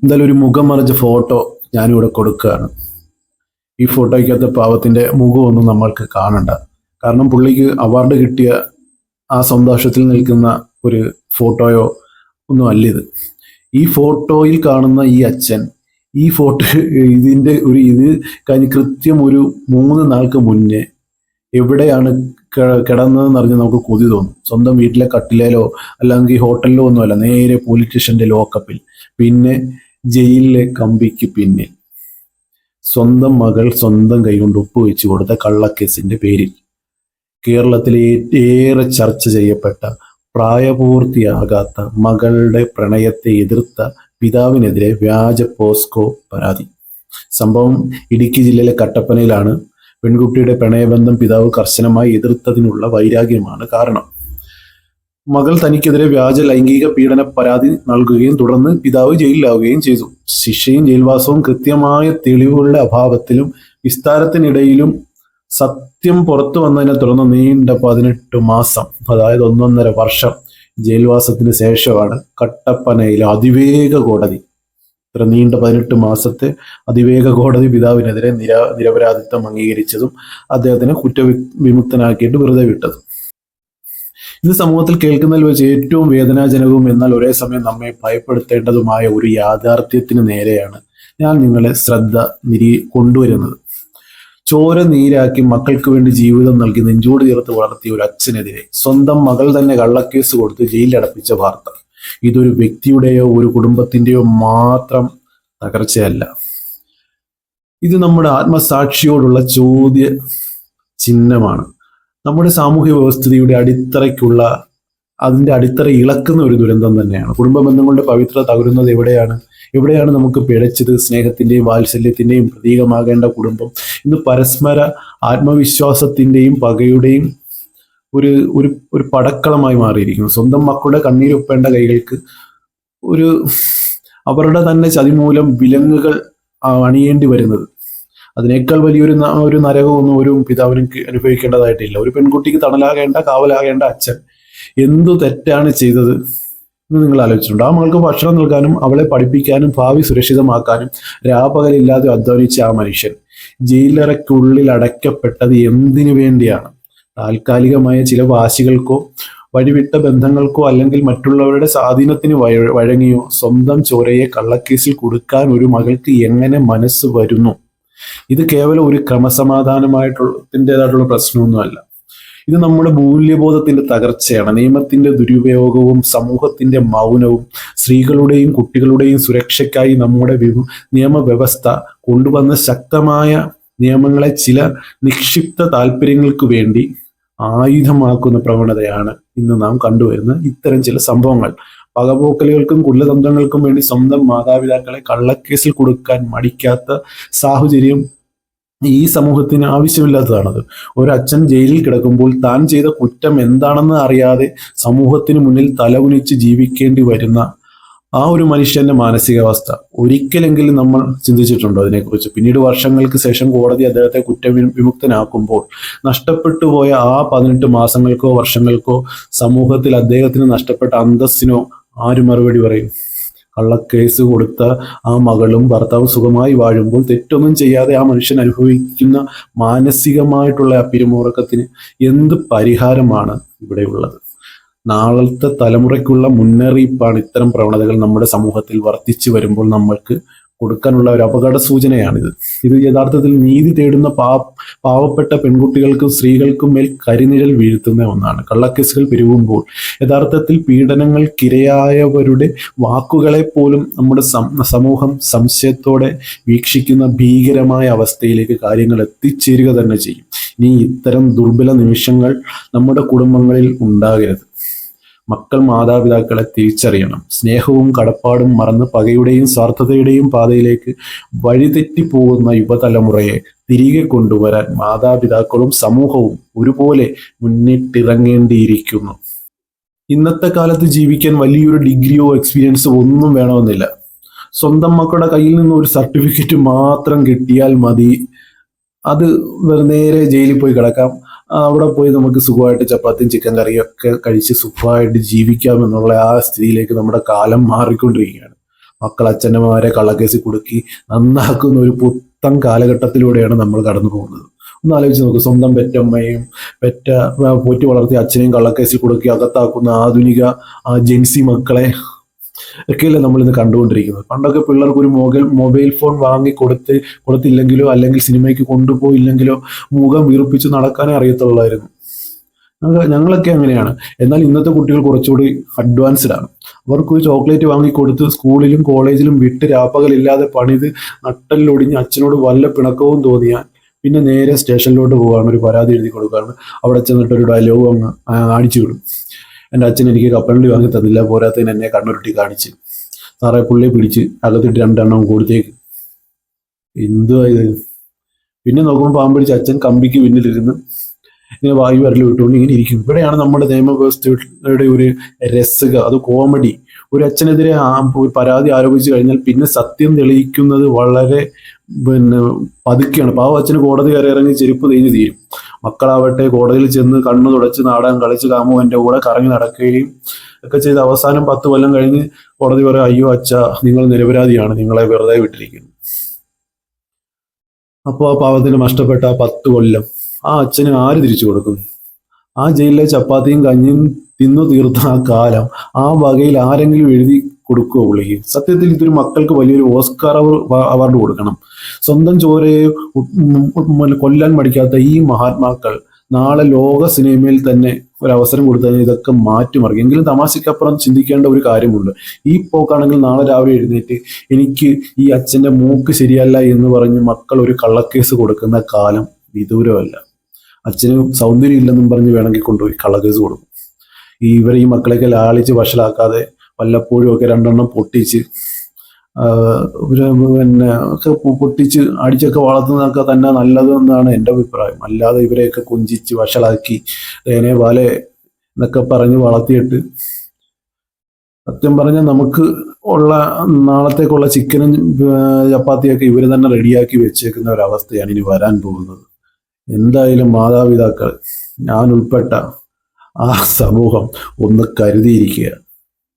എന്തായാലും ഒരു മുഖം മറച്ച ഫോട്ടോ ഞാനിവിടെ കൊടുക്കുകയാണ്. ഈ ഫോട്ടോയ്ക്കകത്ത് പാവത്തിന്റെ മുഖമൊന്നും നമ്മൾക്ക് കാണണ്ട. കാരണം പുള്ളിക്ക് അവാർഡ് കിട്ടിയ ആ സന്തോഷത്തിൽ നിൽക്കുന്ന ഒരു ഫോട്ടോയോ ഒന്നും അല്ല ഇത്. ഈ ഫോട്ടോയിൽ കാണുന്ന ഈ അച്ഛൻ ഈ ഫോട്ടോ ഇത് കഴിഞ്ഞ് കൃത്യം ഒരു 3 നാൾക്ക് മുന്നേ എവിടെയാണ് കിടന്നതെന്ന് അറിഞ്ഞ് നമുക്ക് കൊതി തോന്നും. സ്വന്തം വീട്ടിലെ കട്ടിലേലോ അല്ലെങ്കിൽ ഹോട്ടലിലോ ഒന്നുമല്ല, നേരെ പോലീസ് സ്റ്റേഷന്റെ ലോക്കപ്പിൽ, പിന്നെ ജയിലിലെ കമ്പിക്ക് പിന്നിൽ. സ്വന്തം മകൾ സ്വന്തം കൈകൊണ്ട് ഒപ്പുവെച്ചു കൊടുത്ത കള്ളക്കേസിന്റെ പേരിൽ കേരളത്തിലെ ഏറെ ചർച്ച ചെയ്യപ്പെട്ട പ്രായപൂർത്തിയാകാത്ത മകളുടെ പ്രണയത്തെ എതിർത്ത പിതാവിനെതിരെ വ്യാജ പോസ്കോ പരാതി. സംഭവം ഇടുക്കി ജില്ലയിലെ കട്ടപ്പനയിലാണ്. പെൺകുട്ടിയുടെ പ്രണയബന്ധം പിതാവ് കർശനമായി എതിർത്തതിനുള്ള വൈരാഗ്യമാണ് കാരണം. മകൾ തനിക്കെതിരെ വ്യാജ ലൈംഗിക പീഡന പരാതി നൽകുകയും തുടർന്ന് പിതാവ് ജയിലിലാവുകയും ചെയ്തു. ശിക്ഷയും ജയിൽവാസവും കൃത്യമായ തെളിവുകളുടെ അഭാവത്തിലും വിസ്താരത്തിനിടയിലും സത്യം പുറത്തു വന്നതിനെ തുടർന്ന് നീണ്ട 18 മാസം, അതായത് 1.5 വർഷം ജയിൽവാസത്തിന് ശേഷമാണ് കട്ടപ്പനയിലെ അതിവേഗ കോടതി, ഇത്ര നീണ്ട 18 മാസത്തെ അതിവേഗ കോടതി പിതാവിനെതിരെ നിരപരാധിത്വം അംഗീകരിച്ചതും അദ്ദേഹത്തിനെ കുറ്റവിമുക്തനാക്കിയിട്ട് വെറുതെ വിട്ടതും. ഇന്ന് സമൂഹത്തിൽ കേൾക്കുന്നതിൽ വെച്ച് ഏറ്റവും വേദനാജനകവും എന്നാൽ ഒരേ സമയം നമ്മെ ഭയപ്പെടുത്തേണ്ടതുമായ ഒരു യാഥാർത്ഥ്യത്തിന് നേരെയാണ് ഞാൻ നിങ്ങളെ കൊണ്ടുവരുന്നത്. ചോര നീരാക്കി മക്കൾക്ക് വേണ്ടി ജീവിതം നൽകി നെഞ്ചോട് ചേർത്ത് വളർത്തിയ ഒരു അച്ഛനെതിരെ സ്വന്തം മകൾ തന്നെ കള്ളക്കേസ് കൊടുത്ത് ജയിലിലടപ്പിച്ച വാർത്ത. ഇതൊരു വ്യക്തിയുടെയോ ഒരു കുടുംബത്തിന്റെയോ മാത്രം തകർച്ചയല്ല. ഇത് നമ്മുടെ ആത്മസാക്ഷിയോടുള്ള ചോദ്യ ചിഹ്നമാണ്. നമ്മുടെ സാമൂഹ്യ വ്യവസ്ഥിതിയുടെ അതിന്റെ അടിത്തറ ഇളക്കുന്ന ഒരു ദുരന്തം തന്നെയാണ്. കുടുംബ ബന്ധങ്ങളുടെ പവിത്രത തകരുന്നത് എവിടെയാണ് നമുക്ക് പിഴച്ചത്? സ്നേഹത്തിന്റെയും വാത്സല്യത്തിന്റെയും പ്രതീകമാകേണ്ട കുടുംബം ഇന്ന് പരസ്പര ആത്മവിശ്വാസത്തിന്റെയും പകയുടെയും ഒരു പടക്കളമായി മാറിയിരിക്കുന്നു. സ്വന്തം മക്കളുടെ കണ്ണീരൊപ്പേണ്ട കൈകൾക്ക് അവരുടെ തന്നെ ചതിമൂലം വിലങ്ങുകൾ അണിയേണ്ടി വരുന്നത്. അതിനേക്കാൾ വലിയൊരു നരകമൊന്നും ഒരു പിതാവിനും അനുഭവിക്കേണ്ടതായിട്ടില്ല. ഒരു പെൺകുട്ടിക്ക് കാവലാകേണ്ട അച്ഛൻ എന്തു തെറ്റാണ് ചെയ്തത് എന്ന് നിങ്ങൾ ആലോചിച്ചിട്ടുണ്ട്? ആ മകൾക്ക് ഭക്ഷണം നൽകാനും അവളെ പഠിപ്പിക്കാനും ഭാവി സുരക്ഷിതമാക്കാനും രാപകലില്ലാതെ അധ്വാനിച്ച ആ മനുഷ്യൻ ജയിലറയ്ക്കുള്ളിൽ അടയ്ക്കപ്പെട്ടത് എന്തിനു വേണ്ടിയാണ്? താൽക്കാലികമായ ചില വാശികൾക്കോ വഴിവിട്ട ബന്ധങ്ങൾക്കോ അല്ലെങ്കിൽ മറ്റുള്ളവരുടെ സ്വാധീനത്തിന് വഴങ്ങിയോ സ്വന്തം ചോരയെ കള്ളക്കേസിൽ കൊടുക്കാൻ ഒരു മകൾക്ക് എങ്ങനെ മനസ്സ് വരുന്നു? ഇത് കേവലം ഒരു ക്രമസമാധാനമായിട്ടുള്ളതിൻ്റെതായിട്ടുള്ള പ്രശ്നമൊന്നുമല്ല. ഇത് നമ്മുടെ മൂല്യബോധത്തിന്റെ തകർച്ചയാണ്. നിയമത്തിന്റെ ദുരുപയോഗവും സമൂഹത്തിന്റെ മൗനവും സ്ത്രീകളുടെയും കുട്ടികളുടെയും സുരക്ഷയ്ക്കായി നമ്മുടെ നിയമവ്യവസ്ഥ കൊണ്ടുവന്ന ശക്തമായ നിയമങ്ങളെ ചില നിക്ഷിപ്ത താല്പര്യങ്ങൾക്ക് വേണ്ടി ആയുധമാക്കുന്ന പ്രവണതയാണ് ഇന്ന് നാം കണ്ടുവരുന്ന ഇത്തരം ചില സംഭവങ്ങൾ. പകപോക്കലുകൾക്കും കുലതന്ത്രങ്ങൾക്കും വേണ്ടി സ്വന്തം മാതാപിതാക്കളെ കള്ളക്കേസിൽ കൊടുക്കാൻ മടിക്കാത്ത സാഹചര്യം ഈ സമൂഹത്തിന് ആവശ്യമില്ലാത്തതാണത്. ഒരച്ഛൻ ജയിലിൽ കിടക്കുമ്പോൾ താൻ ചെയ്ത കുറ്റം എന്താണെന്ന് അറിയാതെ സമൂഹത്തിന് മുന്നിൽ തലകുനിച്ച് ജീവിക്കേണ്ടി വരുന്ന ആ ഒരു മനുഷ്യന്റെ മാനസികാവസ്ഥ ഒരിക്കലെങ്കിലും നമ്മൾ ചിന്തിച്ചിട്ടുണ്ടോ അതിനെക്കുറിച്ച്? പിന്നീട് വർഷങ്ങൾക്ക് ശേഷം കോടതി അദ്ദേഹത്തെ കുറ്റവിമുക്തനാക്കുമ്പോൾ നഷ്ടപ്പെട്ടു പോയ ആ 18 മാസങ്ങൾക്കോ വർഷങ്ങൾക്കോ സമൂഹത്തിൽ അദ്ദേഹത്തിന് നഷ്ടപ്പെട്ട അന്തസ്സിനോ ആര് മറുപടി പറയും? കള്ളക്കേസ് കൊടുത്ത ആ മകളും ഭർത്താവും സുഖമായി വാഴുമ്പോൾ തെറ്റൊന്നും ചെയ്യാതെ ആ മനുഷ്യൻ അനുഭവിക്കുന്ന മാനസികമായിട്ടുള്ള ആ പിരിമുറുക്കത്തിന് എന്ത് പരിഹാരമാണ് ഇവിടെയുള്ളത്? നാളത്തെ തലമുറയ്ക്കുള്ള മുന്നറിയിപ്പാണ് ഇത്തരം പ്രവണതകൾ നമ്മുടെ സമൂഹത്തിൽ വർദ്ധിച്ചു വരുമ്പോൾ നമ്മൾക്ക് കൊടുക്കാനുള്ള ഒരു അപകട സൂചനയാണിത്. ഇത് യഥാർത്ഥത്തിൽ നീതി തേടുന്ന പാവപ്പെട്ട പെൺകുട്ടികൾക്കും സ്ത്രീകൾക്കും മേൽ കരിനിഴൽ വീഴ്ത്തുന്ന ഒന്നാണ്. കള്ളക്കേസുകൾ പെരുകുമ്പോൾ യഥാർത്ഥത്തിൽ പീഡനങ്ങൾക്കിരയായവരുടെ വാക്കുകളെ പോലും നമ്മുടെ സമൂഹം സംശയത്തോടെ വീക്ഷിക്കുന്ന ഭീകരമായ അവസ്ഥയിലേക്ക് കാര്യങ്ങൾ എത്തിച്ചേരുക തന്നെ ചെയ്യും. ഇനി ഇത്തരം ദുർബല നിമിഷങ്ങൾ നമ്മുടെ കുടുംബങ്ങളിൽ ഉണ്ടാകരുത്. മക്കൾ മാതാപിതാക്കളെ തിരിച്ചറിയണം. സ്നേഹവും കടപ്പാടും മറന്ന് പകയുടെയും സ്വാർത്ഥതയുടെയും പാതയിലേക്ക് വഴിതെറ്റിപ്പോകുന്ന യുവതലമുറയെ തിരികെ കൊണ്ടുവരാൻ മാതാപിതാക്കളും സമൂഹവും ഒരുപോലെ മുന്നിട്ടിറങ്ങേണ്ടിയിരിക്കുന്നു. ഇന്നത്തെ കാലത്ത് ജീവിക്കാൻ വലിയൊരു ഡിഗ്രിയോ എക്സ്പീരിയൻസോ ഒന്നും വേണമെന്നില്ല. സ്വന്തം മക്കളുടെ കയ്യിൽ നിന്ന് ഒരു സർട്ടിഫിക്കറ്റ് മാത്രം കിട്ടിയാൽ മതി. അത് നേരെ ജയിലിൽ പോയി കിടക്കാം. അവിടെ പോയി നമുക്ക് സുഖമായിട്ട് ചപ്പാത്തിയും ചിക്കൻ കറിയും ഒക്കെ കഴിച്ച് സുഖമായിട്ട് ജീവിക്കാം എന്നുള്ള ആ സ്ഥിതിയിലേക്ക് നമ്മുടെ കാലം മാറിക്കൊണ്ടിരിക്കുകയാണ്. മക്കൾ അച്ഛനമാരെ കള്ളക്കേസിൽ കുടുക്കി നന്നാക്കുന്ന ഒരു പുത്തൻ കാലഘട്ടത്തിലൂടെയാണ് നമ്മൾ കടന്നു പോകുന്നത്. ഒന്ന് ആലോചിച്ച് നോക്ക്, സ്വന്തം പെറ്റമ്മയും പോറ്റി വളർത്തിയ അച്ഛനെയും കള്ളക്കേസിൽ കുടുക്കി അകത്താക്കുന്ന ആധുനിക ജെൻസി മക്കളെ ഒക്കെയല്ലേ നമ്മളിന്ന് കണ്ടുകൊണ്ടിരിക്കുന്നത്. പണ്ടൊക്കെ പിള്ളേർക്ക് ഒരു മൊബൈൽ ഫോൺ കൊടുത്തില്ലെങ്കിലോ അല്ലെങ്കിൽ സിനിമയ്ക്ക് കൊണ്ടുപോയില്ലെങ്കിലോ മുഖം വീർപ്പിച്ച് നടക്കാനേ അറിയത്തുള്ളായിരുന്നു. ഞങ്ങളൊക്കെ അങ്ങനെയാണ്. എന്നാൽ ഇന്നത്തെ കുട്ടികൾ കുറച്ചുകൂടി അഡ്വാൻസ്ഡ് ആണ്. അവർക്ക് ഒരു ചോക്ലേറ്റ് വാങ്ങിക്കൊടുത്ത് സ്കൂളിലും കോളേജിലും വിട്ട് രാപ്പകലില്ലാതെ പണിത് നട്ടലിലൊടിഞ്ഞ് അച്ഛനോട് വല്ല പിണക്കവും തോന്നിയാൽ പിന്നെ നേരെ സ്റ്റേഷനിലോട്ട് പോവുകയാണ്, ഒരു പരാതി എഴുതി കൊടുക്കുകയാണ്. അവിടെ ചെന്നിട്ട് ഒരു ഡയലോഗ് അങ്ങ് അടിച്ചു വിടും. എൻ്റെ അച്ഛൻ എനിക്ക് കപ്പലണ്ടി വാങ്ങി തന്നില്ല, പോരാത്തതിന് എന്നെ കണ്ണുരുട്ടി കാണിച്ച്, സാറേ പുള്ളിയെ പിടിച്ച് അകത്തിട്ട് 2 എണ്ണം കൊടുത്തേക്ക്. എന്തുവാ ഇത്? പിന്നെ നോക്കുമ്പോൾ പാമ്പ് പിടിച്ച് അച്ഛൻ കമ്പിക്ക് പിന്നിലിരുന്ന് ഇങ്ങനെ വായു വരൽ വിട്ടുകൊണ്ട് ഇങ്ങനെ ഇരിക്കും. ഇവിടെയാണ് നമ്മുടെ നിയമവ്യവസ്ഥയുടെ ഒരു രസക, അത് കോമഡി. ഒരു അച്ഛനെതിരെ ഒരു പരാതി ആരോപിച്ചു കഴിഞ്ഞാൽ പിന്നെ സത്യം തെളിയിക്കുന്നത് വളരെ പതുക്കെയാണ്. പാവ അച്ഛന് കോടതി കയറി ഇറങ്ങി ചെരുപ്പ് തേഞ്ഞ് തീരും. മക്കളാവട്ടെ കോടതിയിൽ ചെന്ന് കണ്ണു തുടച്ച് നാടകം കളിച്ച് കാമുവിൻ്റെ കൂടെ കറങ്ങി നടക്കുകയും ഒക്കെ ചെയ്ത് അവസാനം 10 കൊല്ലം കഴിഞ്ഞ് കോടതി പറയും, അയ്യോ അച്ഛ, നിങ്ങൾ നിരപരാധിയാണ്, നിങ്ങളെ വെറുതെ വിട്ടിരിക്കുന്നു. അപ്പോൾ ആ പാവത്തിന് നഷ്ടപ്പെട്ട 10 കൊല്ലം ആ അച്ഛന് ആര് തിരിച്ചു കൊടുക്കും? ആ ജയിലിലെ ചപ്പാത്തിയും കഞ്ഞിയും തിന്നു തീർത്ത ആ കാലം ആ വകയിൽ ആരെങ്കിലും എഴുതി കൊടുക്കുമോ പുള്ളിക്ക്? സത്യത്തിൽ ഇതൊരു മക്കൾക്ക് വലിയൊരു ഓസ്കാർ അവാർഡ് കൊടുക്കണം. സ്വന്തം ചോരയെ കൊല്ലാൻ മടിക്കാത്ത ഈ മഹാത്മാക്കൾ നാളെ ലോക സിനിമയിൽ തന്നെ ഒരവസരം കൊടുത്താൽ ഇതൊക്കെ മാറ്റിമറിക്കും. എങ്കിലും തമാശക്കപ്പുറം ചിന്തിക്കേണ്ട ഒരു കാര്യമുണ്ട്. ഈ പോക്കാണെങ്കിൽ നാളെ രാവിലെ എഴുന്നേറ്റ് എനിക്ക് ഈ അച്ഛൻ്റെ മൂക്ക് ശരിയല്ല എന്ന് പറഞ്ഞ് മക്കൾ ഒരു കള്ളക്കേസ് കൊടുക്കുന്ന കാലം വിദൂരമല്ല. അച്ഛന് സൗന്ദര്യം ഇല്ലെന്നും പറഞ്ഞ് വേണമെങ്കിൽ കൊണ്ടുപോയി കള്ളക്കേസ് കൊടുക്കും. ഈ മക്കളെയൊക്കെ ലാളിച്ച് വഷളാക്കാതെ വല്ലപ്പോഴും ഒക്കെ 2 എണ്ണം പൊട്ടിച്ച് ഒക്കെ പൊട്ടിച്ച് അടിച്ചൊക്കെ വളർത്തുന്നതൊക്കെ തന്നെ നല്ലതെന്നാണ് എൻ്റെ അഭിപ്രായം. അല്ലാതെ ഇവരെയൊക്കെ കൊഞ്ചിച്ച് വഷളാക്കി തേനെ പാലെ എന്നൊക്കെ പറഞ്ഞ് വളർത്തിയിട്ട് സത്യം പറഞ്ഞാൽ നമുക്ക് ഉള്ള നാളത്തേക്കുള്ള ചിക്കനും ചപ്പാത്തിയൊക്കെ ഇവർ തന്നെ റെഡിയാക്കി വെച്ചേക്കുന്ന ഒരവസ്ഥയാണ് ഇനി വരാൻ പോകുന്നത്. എന്തായാലും മാതാപിതാക്കൾ, ഞാൻ ഉൾപ്പെട്ട ആ സമൂഹം ഒന്ന് കരുതിയിരിക്കുക.